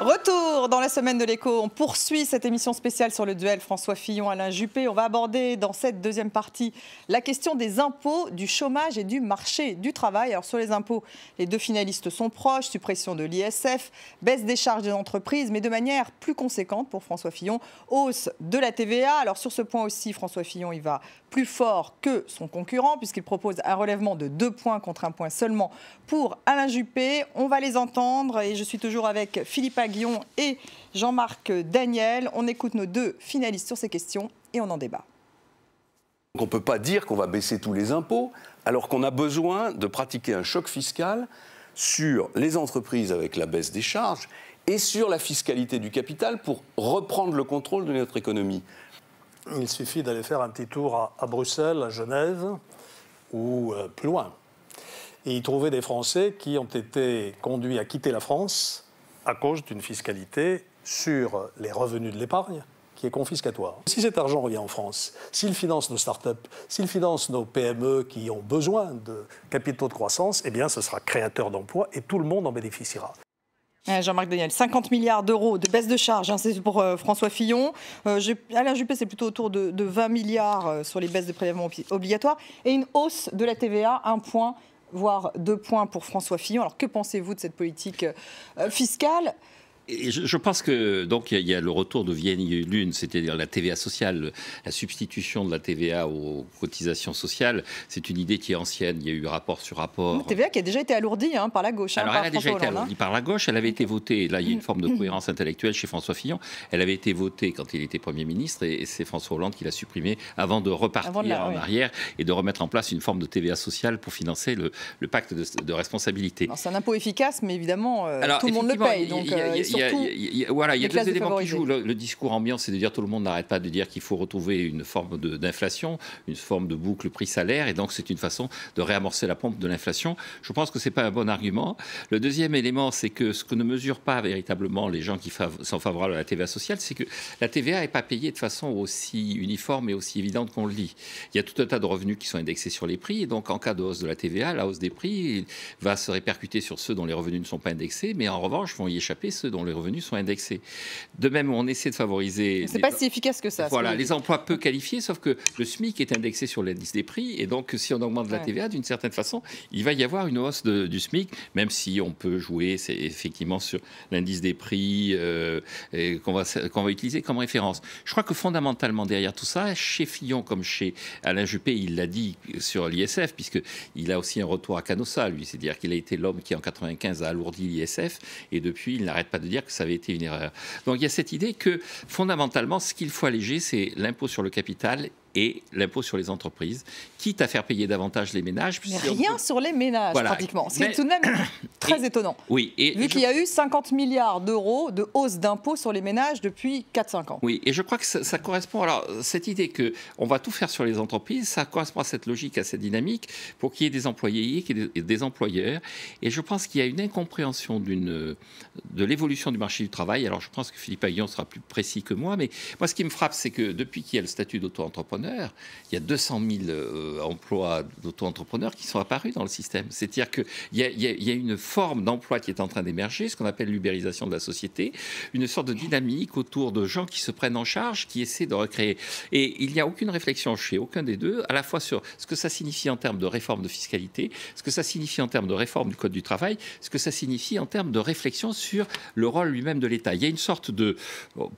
Retour dans la semaine de l'écho. On poursuit cette émission spéciale sur le duel François Fillon-Alain Juppé. On va aborder dans cette deuxième partie la question des impôts, du chômage et du marché du travail. Alors sur les impôts, les deux finalistes sont proches. Suppression de l'ISF, baisse des charges des entreprises, mais de manière plus conséquente pour François Fillon. Hausse de la TVA. Alors sur ce point aussi, François Fillon, il va plus fort que son concurrent puisqu'il propose un relèvement de 2 points contre 1 point seulement pour Alain Juppé. On va les entendre et je suis toujours avec Philippe Aghion et Jean-Marc Daniel. On écoute nos deux finalistes sur ces questions et on en débat. On ne peut pas dire qu'on va baisser tous les impôts alors qu'on a besoin de pratiquer un choc fiscal sur les entreprises avec la baisse des charges et sur la fiscalité du capital pour reprendre le contrôle de notre économie. Il suffit d'aller faire un petit tour à Bruxelles, à Genève ou plus loin et y trouver des Français qui ont été conduits à quitter la France à cause d'une fiscalité sur les revenus de l'épargne qui est confiscatoire. Si cet argent revient en France, s'il finance nos start-up, s'il finance nos PME qui ont besoin de capitaux de croissance, eh bien ce sera créateur d'emplois et tout le monde en bénéficiera. Jean-Marc Daniel, 50 milliards d'euros de baisse de charges, hein, c'est pour François Fillon. Alain Juppé, c'est plutôt autour de 20 milliards sur les baisses de prélèvements obligatoires et une hausse de la TVA, 1 point, voire 2 points pour François Fillon. Alors que pensez-vous de cette politique fiscale ? Et je pense que donc il y a le retour de vieille lune, c'est-à-dire la TVA sociale, la substitution de la TVA aux cotisations sociales. C'est une idée qui est ancienne. Il y a eu rapport sur rapport. La TVA qui a déjà été alourdie par la gauche. Alors par elle a déjà été alourdie par la gauche. Elle avait été votée. Là, il y a une forme de cohérence intellectuelle chez François Fillon. Elle avait été votée quand il était Premier ministre et c'est François Hollande qui l'a supprimée avant de repartir en arrière et de remettre en place une forme de TVA sociale pour financer le pacte de responsabilité. C'est un impôt efficace, mais évidemment, tout le monde le paye. Donc, il y a deux éléments qui jouent. Le discours ambiant, c'est de dire tout le monde n'arrête pas de dire qu'il faut retrouver une forme d'inflation, une forme de boucle prix-salaire, et donc c'est une façon de réamorcer la pompe de l'inflation. Je pense que ce n'est pas un bon argument. Le deuxième élément, c'est que ce que ne mesurent pas véritablement les gens qui sont favorables à la TVA sociale, c'est que la TVA n'est pas payée de façon aussi uniforme et aussi évidente qu'on le dit. Il y a tout un tas de revenus qui sont indexés sur les prix, et donc en cas de hausse de la TVA, la hausse des prix va se répercuter sur ceux dont les revenus ne sont pas indexés, mais en revanche vont y échapper ceux dont les revenus sont indexés. De même, on essaie de favoriser... C'est pas si efficace que ça. Voilà, les emplois peu qualifiés, sauf que le SMIC est indexé sur l'indice des prix, et donc si on augmente la TVA, d'une certaine façon, il va y avoir une hausse du SMIC, même si on peut jouer effectivement sur l'indice des prix qu'on va utiliser comme référence. Je crois que fondamentalement, derrière tout ça, chez Fillon comme chez Alain Juppé, il l'a dit sur l'ISF, puisqu'il a aussi un retour à Canossa, lui, c'est-à-dire qu'il a été l'homme qui, en 1995, a alourdi l'ISF, et depuis, il n'arrête pas de dire que ça avait été une erreur. Donc il y a cette idée que fondamentalement, ce qu'il faut alléger, c'est l'impôt sur le capital et l'impôt sur les entreprises, quitte à faire payer davantage les ménages. Mais rien sur les ménages, pratiquement. C'est tout de même très étonnant. Oui, vu qu'il y a eu 50 milliards d'euros de hausse d'impôts sur les ménages depuis 4-5 ans. Oui, et je crois que ça correspond... Alors, cette idée qu'on va tout faire sur les entreprises, ça correspond à cette logique, à cette dynamique, pour qu'il y ait des employés, qu'il y ait des employeurs. Et je pense qu'il y a une incompréhension de l'évolution du marché du travail. Alors, je pense que Philippe Aghion sera plus précis que moi, mais moi, ce qui me frappe, c'est que depuis qu'il y a le statut d'auto-entrepreneur, il y a 200 000 emplois d'auto-entrepreneurs qui sont apparus dans le système. C'est-à-dire qu'il y a une forme d'emploi qui est en train d'émerger, ce qu'on appelle l'ubérisation de la société, une sorte de dynamique autour de gens qui se prennent en charge, qui essaient de recréer. Et il n'y a aucune réflexion chez aucun des deux, à la fois sur ce que ça signifie en termes de réforme de fiscalité, ce que ça signifie en termes de réforme du Code du travail, ce que ça signifie en termes de réflexion sur le rôle lui-même de l'État. Il y a une sorte de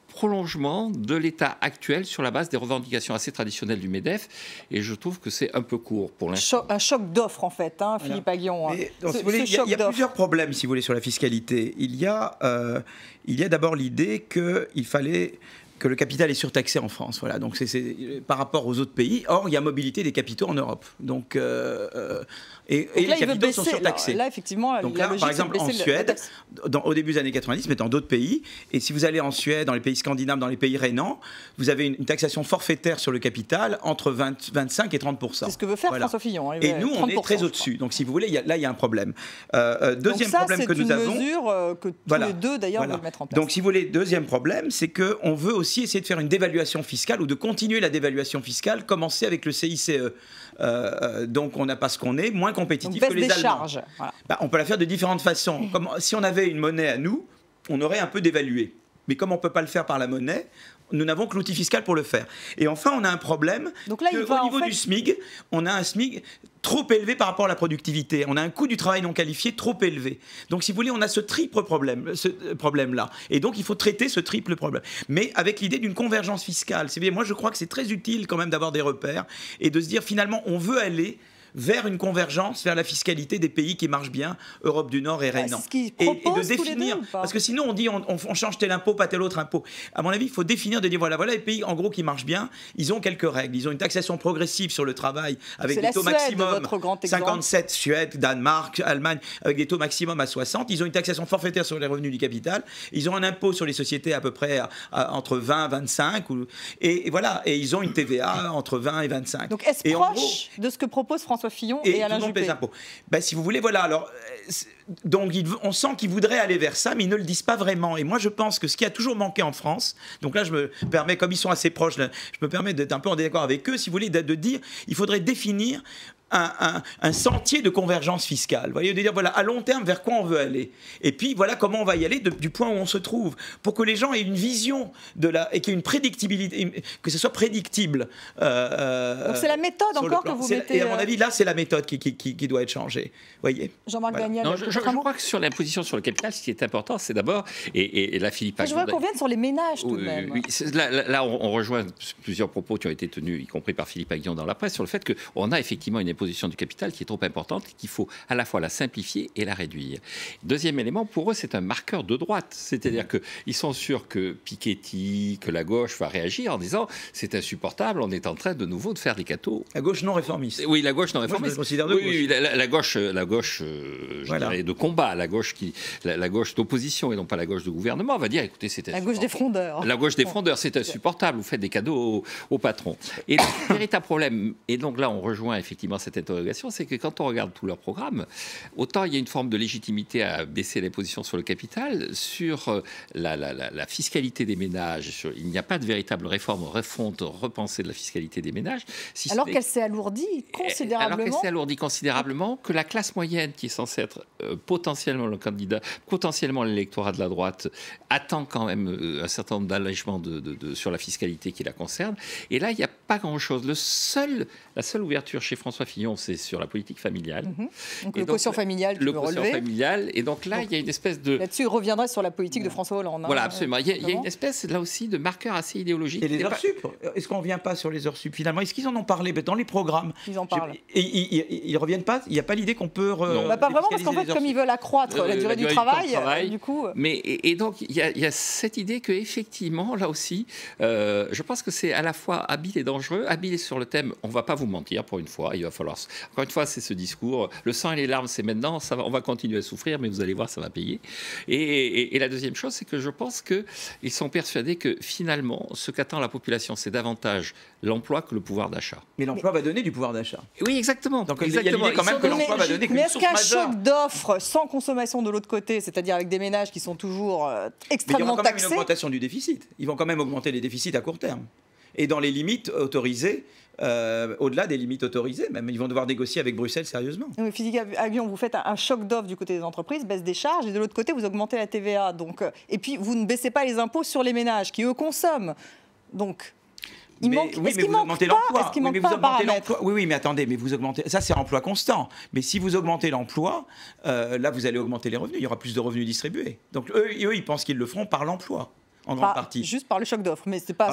prolongement de l'État actuel sur la base des revendications assez traditionnelles du MEDEF, et je trouve que c'est un peu court pour l'instant. Un choc d'offres, en fait, Philippe Aghion. Il y a plusieurs problèmes, si vous voulez, sur la fiscalité. Il y a d'abord l'idée qu'il fallait que le capital est surtaxé en France. Voilà. Donc c'est par rapport aux autres pays. Or, il y a mobilité des capitaux en Europe. Donc, et les capitaux sont surtaxés. Là, effectivement, donc là, par exemple, en Suède, au début des années 90, mais dans d'autres pays, et si vous allez en Suède, dans les pays scandinaves, dans les pays rhénans, vous avez une taxation forfaitaire sur le capital entre 25 et 30%. C'est ce que veut faire François Fillon. Et nous, on est très au-dessus. Donc, si vous voulez, là, il y a un problème. Deuxième problème que nous avons... c'est une mesure que tous les deux, d'ailleurs, veulent mettre en place. Donc, si vous voulez, deuxième problème, c'est qu'on veut aussi essayer de faire une dévaluation fiscale ou de continuer la dévaluation fiscale, commencer avec le CICE. Donc, on n'a pas ce qu'on est, moins compétitif que les Allemands. Voilà. On peut la faire de différentes façons. Si on avait une monnaie à nous, on aurait un peu dévalué. Mais comme on ne peut pas le faire par la monnaie, nous n'avons que l'outil fiscal pour le faire. Et enfin, on a un problème au niveau du SMIC, on a un SMIC trop élevé par rapport à la productivité. On a un coût du travail non qualifié trop élevé. Donc, si vous voulez, on a ce triple problème-là. Et donc, il faut traiter ce triple problème. Mais avec l'idée d'une convergence fiscale. Moi, je crois que c'est très utile quand même d'avoir des repères et de se dire, finalement, on veut aller vers une convergence, vers la fiscalité des pays qui marchent bien, Europe du Nord et Rénan. Et de définir, parce que sinon on dit on change tel impôt, pas tel autre impôt. À mon avis, il faut définir, de dire voilà les pays en gros qui marchent bien, ils ont quelques règles. Ils ont une taxation progressive sur le travail avec des taux maximum 57, Suède, Danemark, Allemagne, avec des taux maximum à 60. Ils ont une taxation forfaitaire sur les revenus du capital. Ils ont un impôt sur les sociétés à peu près entre 20 et 25. Et voilà, et ils ont une TVA entre 20 et 25. Donc est-ce proche de ce que propose François Fillon et Alain Juppé? Les impôts. Si vous voulez, voilà. Alors, donc, on sent qu'ils voudraient aller vers ça, mais ils ne le disent pas vraiment. Et moi, je pense que ce qui a toujours manqué en France, donc là, je me permets, comme ils sont assez proches, là, je me permets d'être un peu en désaccord avec eux, si vous voulez, de dire, il faudrait définir un sentier de convergence fiscale. Vous voyez, de dire, voilà, à long terme, vers quoi on veut aller. Et puis, voilà comment on va y aller du point où on se trouve, pour que les gens aient une vision et qu'il y ait une prédictibilité, que ce soit prédictible. Donc, c'est la méthode encore que vous mettez... Et à mon avis, là, c'est la méthode qui doit être changée. Voyez. Jean-Marc Daniel. Je crois que sur l'imposition sur le capital, ce qui est important, c'est d'abord, et là, Philippe Agnon... Je vois qu'on vienne sur les ménages tout de même. Oui, là, on rejoint plusieurs propos qui ont été tenus, y compris par Philippe Agnon dans la presse, sur le fait qu'on a effectivement une imposition du capital qui est trop importante et qu'il faut à la fois la simplifier et la réduire. Deuxième élément, pour eux, c'est un marqueur de droite. C'est-à-dire qu'ils sont sûrs que Piketty, que la gauche va réagir en disant c'est insupportable, on est en train de nouveau de faire des cadeaux. La gauche non réformiste. Oui, la gauche non réformiste. Moi, je me considère de gauche. Oui, la gauche dirais, de combat, la gauche d'opposition et non pas la gauche de gouvernement va dire écoutez, c'est la gauche des frondeurs. La gauche des frondeurs, c'est insupportable, vous faites des cadeaux aux patrons. Et le véritable problème, et donc là on rejoint effectivement cette interrogation, c'est que quand on regarde tout leur programme, autant il y a une forme de légitimité à baisser l'imposition sur le capital, sur la fiscalité des ménages, il n'y a pas de véritable réforme, refonte, repensée de la fiscalité des ménages. Alors qu'elle s'est alourdie considérablement. Alors qu'elle s'est alourdie considérablement, que la classe moyenne, qui est censée être potentiellement le candidat, potentiellement l'électorat de la droite, attend quand même un certain nombre d'allègements sur la fiscalité qui la concerne. Et là, il n'y a pas grand-chose. La seule ouverture chez François Fillon, c'est sur la politique familiale. Donc le quotient familial, le quotient familial. Et donc là, il y a une espèce de... Là-dessus, il reviendrait sur la politique de François Hollande. Voilà, absolument. Il y a une espèce, là aussi, de marqueur assez idéologique. Et les heures sup. Est-ce qu'on ne revient pas sur les heures sup, finalement? Est-ce qu'ils en ont parlé dans les programmes? Ils en parlent. Et ils ne reviennent pas? Il n'y a pas l'idée qu'on peut... Non, pas vraiment, parce qu'en fait, comme ils veulent accroître la durée du travail, du coup... Mais, et donc, il y a cette idée qu'effectivement, là aussi, je pense que c'est à la fois habile et dangereux. Habile sur le thème, on ne va pas vous mentir pour une fois, il va falloir... Encore une fois, c'est ce discours, le sang et les larmes, c'est maintenant, on va continuer à souffrir, mais vous allez voir, ça va payer. Et la deuxième chose, c'est que je pense qu'ils sont persuadés que finalement, ce qu'attend la population, c'est davantage l'emploi que le pouvoir d'achat. Mais l'emploi va donner du pouvoir d'achat. Oui, exactement. Donc il y a l'idée quand même que l'emploi va donner mais est-ce qu'un choc d'offres sans consommation de l'autre côté, c'est-à-dire avec des ménages qui sont toujours extrêmement taxés... Mais il y aura quand même une augmentation du déficit. Ils vont quand même augmenter les déficits à court terme. Et dans les limites autorisées, au-delà des limites autorisées, même ils vont devoir négocier avec Bruxelles sérieusement. Oui, Philippe Agnon, vous faites un choc d'offres du côté des entreprises, baisse des charges, et de l'autre côté, vous augmentez la TVA. Donc, et puis, vous ne baissez pas les impôts sur les ménages, qui eux consomment. Donc... Oui, mais vous augmentez l'emploi. Oui, mais attendez, mais vous augmentez. Ça, c'est emploi constant. Mais si vous augmentez l'emploi, là, vous allez augmenter les revenus. Il y aura plus de revenus distribués. Donc, eux ils pensent qu'ils le feront par l'emploi. En grande partie. Juste par le choc d'offres, mais ce n'est pas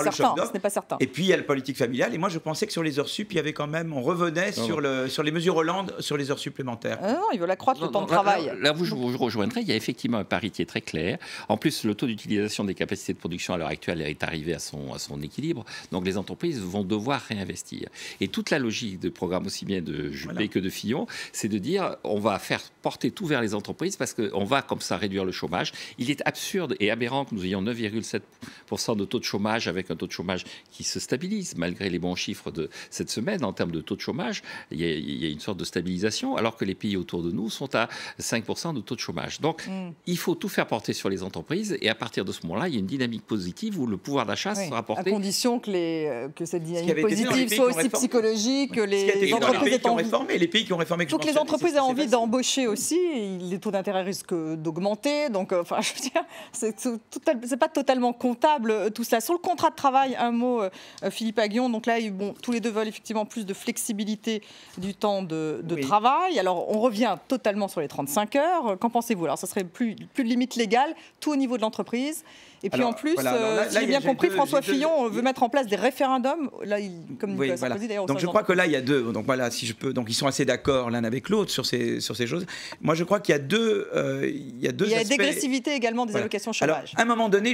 certain. Et puis il y a la politique familiale. Et moi, je pensais que sur les heures sup, il y avait quand même, on revenait sur les mesures Hollande sur les heures supplémentaires. Non, ils veulent accroître le temps de travail. Là, vous rejoindrez. Il y a effectivement un pari qui est très clair. En plus, le taux d'utilisation des capacités de production à l'heure actuelle est arrivé à son équilibre. Donc les entreprises vont devoir réinvestir. Et toute la logique de programme aussi bien de Juppé que de Fillon, c'est de dire on va faire porter tout vers les entreprises parce qu'on va comme ça réduire le chômage. Il est absurde et aberrant que nous ayons 9,5 4,7% de taux de chômage, avec un taux de chômage qui se stabilise, malgré les bons chiffres de cette semaine en termes de taux de chômage. Il y a une sorte de stabilisation, alors que les pays autour de nous sont à 5% de taux de chômage. Donc, il faut tout faire porter sur les entreprises, et à partir de ce moment-là, il y a une dynamique positive où le pouvoir d'achat sera porté. À condition que cette dynamique positive soit aussi psychologique, que les entreprises aient envie. Les pays qui ont réformé. Donc les entreprises aient envie d'embaucher aussi, les taux d'intérêt risquent d'augmenter. Donc, enfin, je veux dire, c'est pas totalement comptable tout ça. Sur le contrat de travail, un mot, Philippe Aghion. Donc là, tous les deux veulent effectivement plus de flexibilité du temps de travail. Alors, on revient totalement sur les 35 heures. Qu'en pensez-vous? Alors, ça serait plus de limite légale, tout au niveau de l'entreprise. Et puis en plus, si j'ai bien compris, François Fillon veut mettre en place des référendums. Là, comme Nicolas Sarkozy d'ailleurs. Donc je crois que là, il y a deux. Donc voilà, si je peux. Donc ils sont assez d'accord l'un avec l'autre sur ces choses. Moi, je crois qu'il y a deux. Il y a la dégressivité également des allocations chômage. Alors, à un moment donné,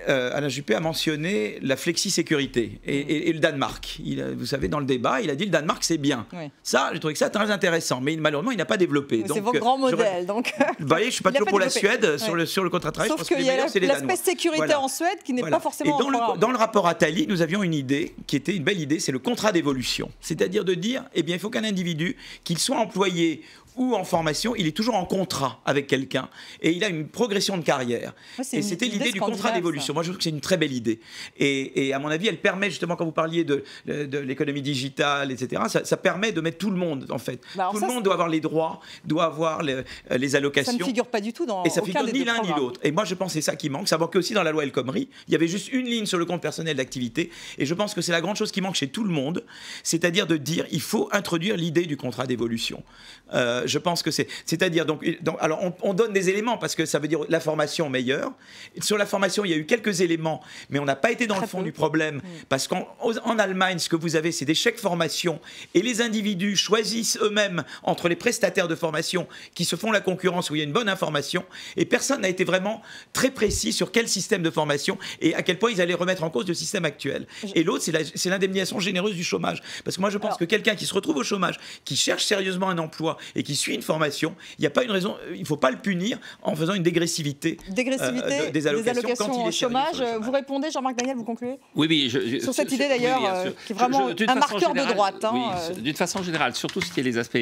Alain Juppé a mentionné la flexi-sécurité et le Danemark. Vous savez, dans le débat, il a dit le Danemark, c'est bien. Oui. Ça, j'ai trouvé que ça très intéressant. Mais malheureusement, il n'a pas développé. C'est vos grands modèles. Donc, vous voyez, je ne suis pas toujours pour la Suède sur le contrat de travail. Sauf qu'il y a l'aspect sécurité en Suède qui n'est pas forcément. Et dans le rapport Attali, nous avions une idée qui était une belle idée, c'est le contrat d'évolution. C'est-à-dire de dire, eh bien, il faut qu'un individu, qu'il soit employé ou en formation, il est toujours en contrat avec quelqu'un et il a une progression de carrière. Et c'était l'idée du contrat d'évolution. Moi, je trouve que c'est une très belle idée. Et à mon avis, elle permet justement, quand vous parliez de l'économie digitale, etc., ça permet de mettre tout le monde, en fait. Tout le monde doit avoir les droits, doit avoir les allocations. Ça ne figure pas du tout dans aucun des deux programmes. Et ça figure ni l'un ni l'autre. Et moi, je pense que c'est ça qui manque. Ça manque aussi dans la loi El Khomri. Il y avait juste une ligne sur le compte personnel d'activité. Et je pense que c'est la grande chose qui manque chez tout le monde. C'est-à-dire de dire, il faut introduire l'idée du contrat d'évolution. Je pense que c'est-à-dire alors on donne des éléments parce que ça veut dire la formation meilleure. Sur la formation, il y a eu quelques éléments, mais on n'a pas été dans le fond du problème parce qu'en Allemagne, ce que vous avez, c'est des chèques formation et les individus choisissent eux-mêmes entre les prestataires de formation qui se font la concurrence où il y a une bonne information et personne n'a été vraiment très précis sur quel système de formation et à quel point ils allaient remettre en cause le système actuel. Et l'autre, c'est l'indemnisation généreuse du chômage. Parce que moi, je pense que quelqu'un qui se retrouve au chômage, qui cherche sérieusement un emploi et qui suit une formation, il n'y a pas une raison, il ne faut pas le punir en faisant une dégressivité des allocations quand il est chômage. Vous répondez, Jean-Marc Daniel, vous concluez? Oui. Sur cette idée d'ailleurs, qui est vraiment un marqueur de droite. D'une façon générale, surtout ce qui est les aspects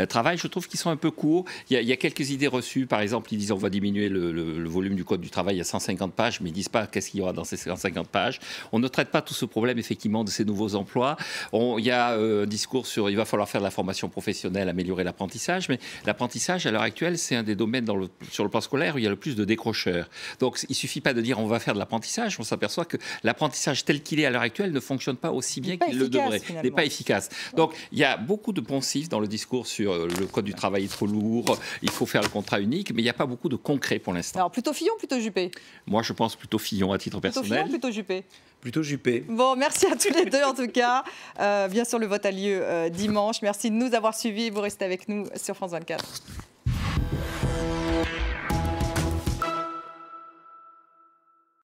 travail, je trouve qu'ils sont un peu courts. Il y a quelques idées reçues, par exemple, ils disent on va diminuer le volume du code du travail à 150 pages, mais ils ne disent pas qu'est-ce qu'il y aura dans ces 150 pages. On ne traite pas tout ce problème, effectivement, de ces nouveaux emplois. Il y a un discours sur il va falloir faire de la formation professionnelle, améliorer l'apprentissage, mais l'apprentissage, à l'heure actuelle, c'est un des domaines sur le plan scolaire où il y a le plus de décrocheurs. Donc, il ne suffit pas de dire on va faire de l'apprentissage. On s'aperçoit que l'apprentissage tel qu'il est à l'heure actuelle ne fonctionne pas aussi bien qu'il le devrait. Il n'est pas efficace. Donc, il y a beaucoup de poncifs dans le discours sur le code du travail est trop lourd, il faut faire le contrat unique, mais il n'y a pas beaucoup de concret pour l'instant. Alors, plutôt Fillon, plutôt Juppé? Moi, je pense plutôt Fillon à titre personnel. Plutôt Fillon, plutôt Juppé? Plutôt Juppé. Bon, merci à tous les deux en tout cas. Bien sûr, le vote a lieu dimanche. Merci de nous avoir suivis. Vous restez avec nous sur France 24.